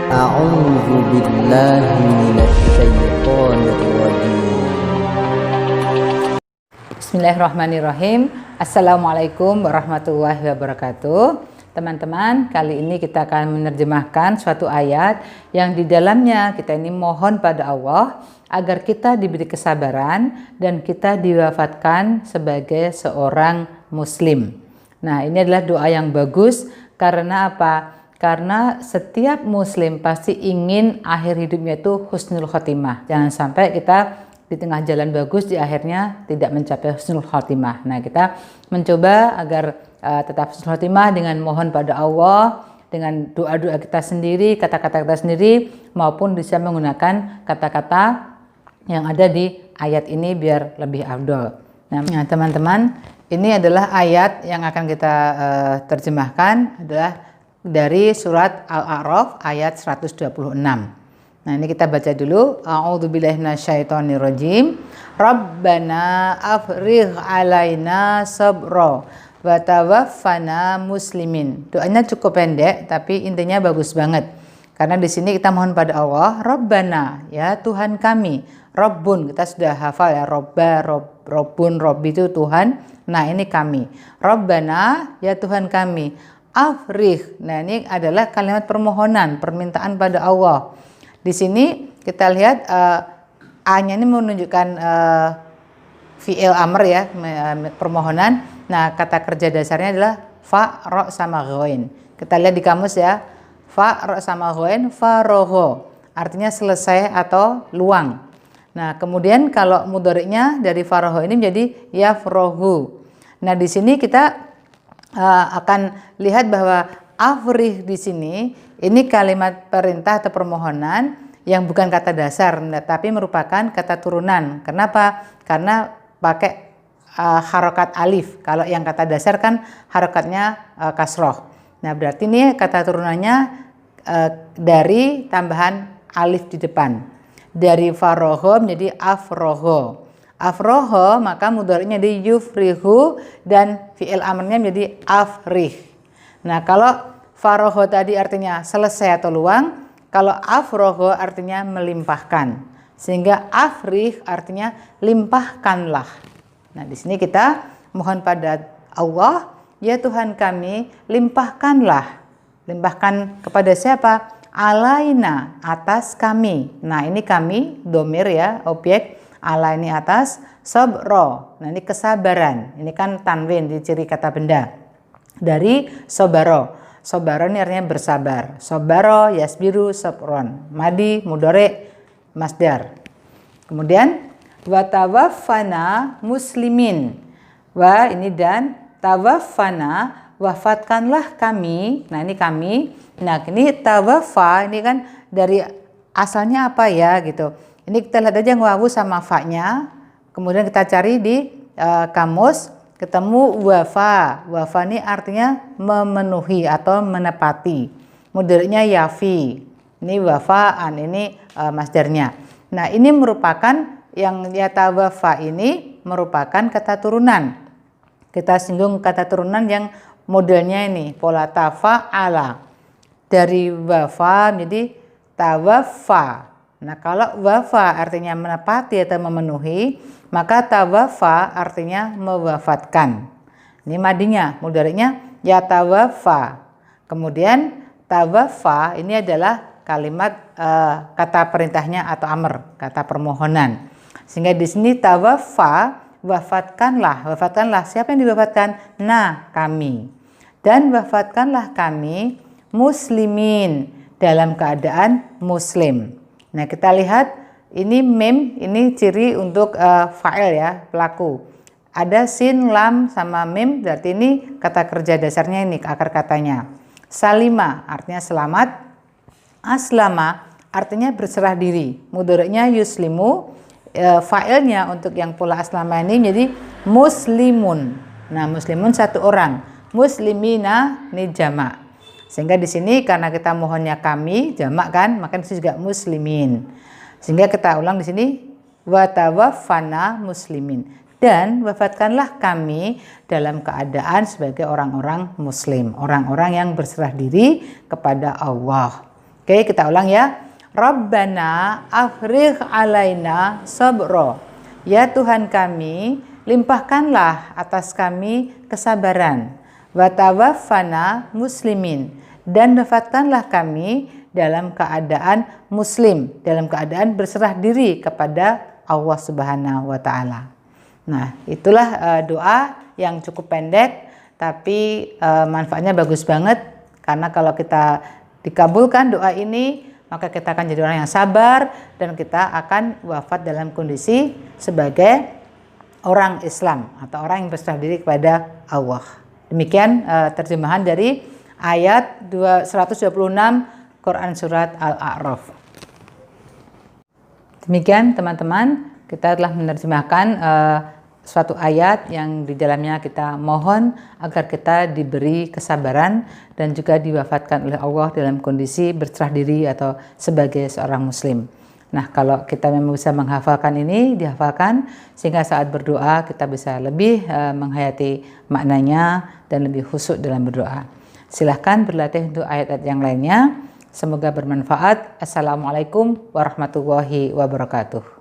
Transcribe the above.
A'udzu billahi minasy syaithanir rajim. Bismillahirrahmanirrahim. Assalamualaikum warahmatullahi wabarakatuh. Teman-teman, kali ini kita akan menerjemahkan suatu ayat yang di dalamnya kita ini mohon pada Allah agar kita diberi kesabaran dan kita diwafatkan sebagai seorang muslim. Nah, ini adalah doa yang bagus karena apa? Karena setiap muslim pasti ingin akhir hidupnya itu husnul khotimah. Jangan sampai kita di tengah jalan bagus, di akhirnya tidak mencapai husnul khotimah. Nah, kita mencoba agar tetap husnul khotimah dengan mohon pada Allah, dengan doa-doa kita sendiri, kata-kata kita sendiri, maupun bisa menggunakan kata-kata yang ada di ayat ini biar lebih afdol. Nah, teman-teman, ini adalah ayat yang akan kita terjemahkan adalah dari surat Al-A'raf ayat 126. Nah, ini kita baca dulu. A'udzubillahi minasyaitonirrajim. Rabbana afrigh alaina sabra wa tawaffana muslimin. Doanya cukup pendek tapi intinya bagus banget. Karena di sini kita mohon pada Allah, Rabbana, ya Tuhan kami. Rabbun, kita sudah hafal ya, Rabbun, Rabbi itu Tuhan. Nah, ini kami. Rabbana, ya Tuhan kami. Afrigh, nah ini adalah kalimat permohonan, permintaan pada Allah. Di sini kita lihat A-nya ini menunjukkan fi'il amr ya, permohonan. Nah, kata kerja dasarnya adalah fa, ro, sama ghain. Kita lihat di kamus ya, fa, ro, sama ghain, faroho, artinya selesai atau luang. Nah, kemudian kalau mudhari'nya dari faroho ini menjadi yafrohu. Nah, di sini kita akan lihat bahwa afrigh di sini ini kalimat perintah atau permohonan yang bukan kata dasar, tapi merupakan kata turunan. Kenapa? Karena pakai harokat alif. Kalau yang kata dasar kan harokatnya kasroh. Nah, berarti ini kata turunannya dari tambahan alif di depan. Dari faroho menjadi afroho. Afroho maka mudhari'nya di yufrihu dan fi'il amrnya menjadi afrigh. Nah, kalau faroho tadi artinya selesai atau luang, kalau afroho artinya melimpahkan. Sehingga afrigh artinya limpahkanlah. Nah, di sini kita mohon pada Allah, ya Tuhan kami, limpahkanlah. Limpahkan kepada siapa? Alaina, atas kami. Nah, ini kami, domir ya, objek. Ala ini atas, sobro, nah ini kesabaran, ini kan tanwin di ciri kata benda dari sobaro. Sobaro ini artinya bersabar. Sobaro, yasbiru, sobron, madi, mudhari, masdar. Kemudian watawaffana muslimin, wa ini dan tawaffana, wafatkanlah kami. Nah, ini kami. Nah, ini tawaffa ini kan dari asalnya apa ya gitu. Ini kita lihat aja wawu sama fa-nya, kemudian kita cari di kamus, ketemu wafa. Wafa ini artinya memenuhi atau menepati. Mudhari'nya yafi. Ini wafaan, ini masdarnya. Nah, ini merupakan yang yatawafa ini merupakan kata turunan. Kita singgung kata turunan yang modelnya ini pola tafa'ala. Dari wafa menjadi tawaffa. Nah, kalau wafa artinya menepati atau memenuhi, maka tawafa artinya mewafatkan. Ini madinya, mudhari'nya yatawafa. Kemudian tawafa ini adalah kalimat kata perintahnya atau amr, kata permohonan. Sehingga di sini tawafa, wafatkanlah. Wafatkanlah, siapa yang diwafatkan? Nah, kami. Dan wafatkanlah kami muslimin, dalam keadaan muslim. Nah, kita lihat ini mim, ini ciri untuk fa'il ya, pelaku. Ada sin, lam, sama mim, berarti ini kata kerja dasarnya ini, akar katanya. Salima artinya selamat. Aslama artinya berserah diri. Mudhari'nya yuslimu, fa'ilnya untuk yang pola aslama ini jadi muslimun. Nah, muslimun satu orang. Muslimina ini jamak. Sehingga di sini karena kita mohonnya kami jamak kan, maka di sini juga muslimin. Sehingga kita ulang di sini wa tawaffana muslimin, dan wafatkanlah kami dalam keadaan sebagai orang-orang muslim, orang-orang yang berserah diri kepada Allah. Oke, kita ulang ya. Rabbana afrigh alaina sabra. Ya Tuhan kami, limpahkanlah atas kami kesabaran. Wa tawaffana muslimin, dan wafatkanlah kami dalam keadaan muslim, dalam keadaan berserah diri kepada Allah Subhanahu wa taala. Nah, itulah doa yang cukup pendek tapi manfaatnya bagus banget, karena kalau kita dikabulkan doa ini, maka kita akan jadi orang yang sabar dan kita akan wafat dalam kondisi sebagai orang Islam atau orang yang berserah diri kepada Allah. Demikian terjemahan dari ayat 126 Quran Surat Al-A'raf. Demikian teman-teman, kita telah menerjemahkan suatu ayat yang di dalamnya kita mohon agar kita diberi kesabaran dan juga diwafatkan oleh Allah dalam kondisi berserah diri atau sebagai seorang muslim. Nah, kalau kita memang bisa menghafalkan ini, dihafalkan, sehingga saat berdoa kita bisa lebih menghayati maknanya dan lebih khusyuk dalam berdoa. Silahkan berlatih untuk ayat-ayat yang lainnya. Semoga bermanfaat. Assalamualaikum warahmatullahi wabarakatuh.